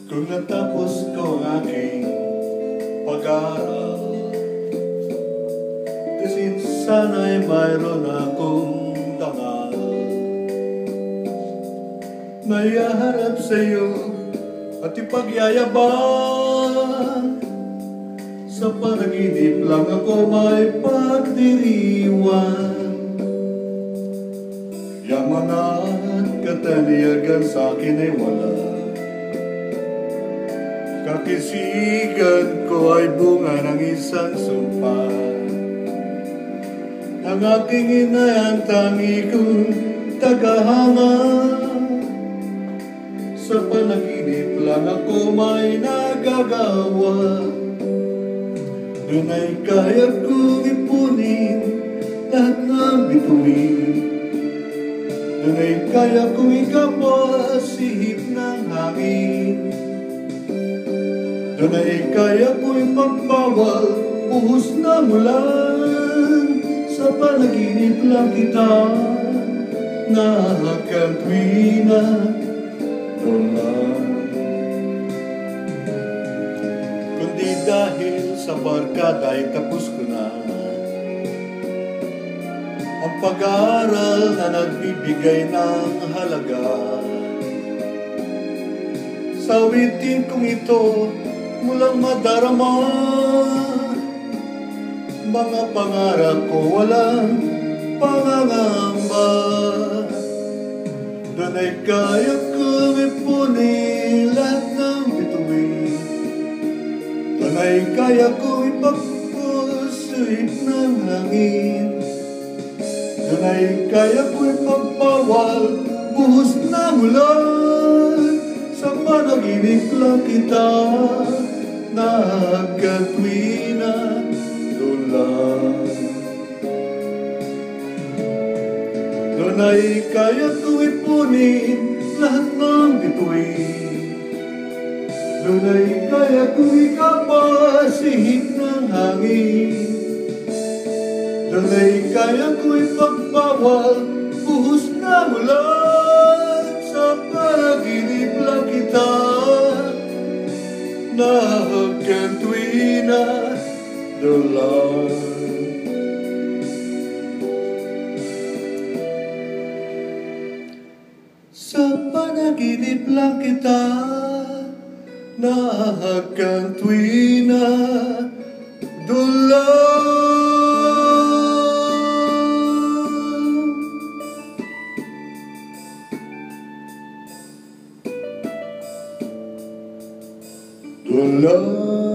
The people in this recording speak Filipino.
Kung natapos ko ang aking pag-aaral, kasi sana'y mayroon akong dangal na iharap sa'yo at ipagyayabang. Sa panaginip lang ako may pagdiriwan. Yaman at kataliagan sa'kin ay wala. Kakisigan ko ay bunga ng isang sumpa. Ang aking inay ang tangi kong tagahanga. Sa panaginip lang ako may nagagawa. Doon ay kaya kong ipunin lahat ng bituin. Doon ay kaya kong ikapasihip ng hangin. Doon ay kaya kong ipagbawal buhos ng ulan. Sa panaginip lang kita nakakantwina. Doon lang. Kundi dahil sa barkada ay tapos ko na ang pag-aaral na nagbibigay ng halaga. Sa awitin kong ito mulang madarama, mga pangarap ko walang pangangamba. Doon ay kaya kong ipunin lahat ng bituin. Doon ay kaya kong ipagpusuit ng hangin. Doon ay kaya kong ipagpawal buhos ng ulan. Sa panaginip lang kita nakakatwina. Doon lang. Doon ay kaya kong ipunin lahat ng bituin. Doon ay kaya kong ikapasihip ng hangin. Doon ay kaya kong ipagbawal buhos ng ulan. Sa panaginip lang kita nakakatwina. Doon lang. Sa panaginip lang kita nakakatwina. Doon lang. Doon lang.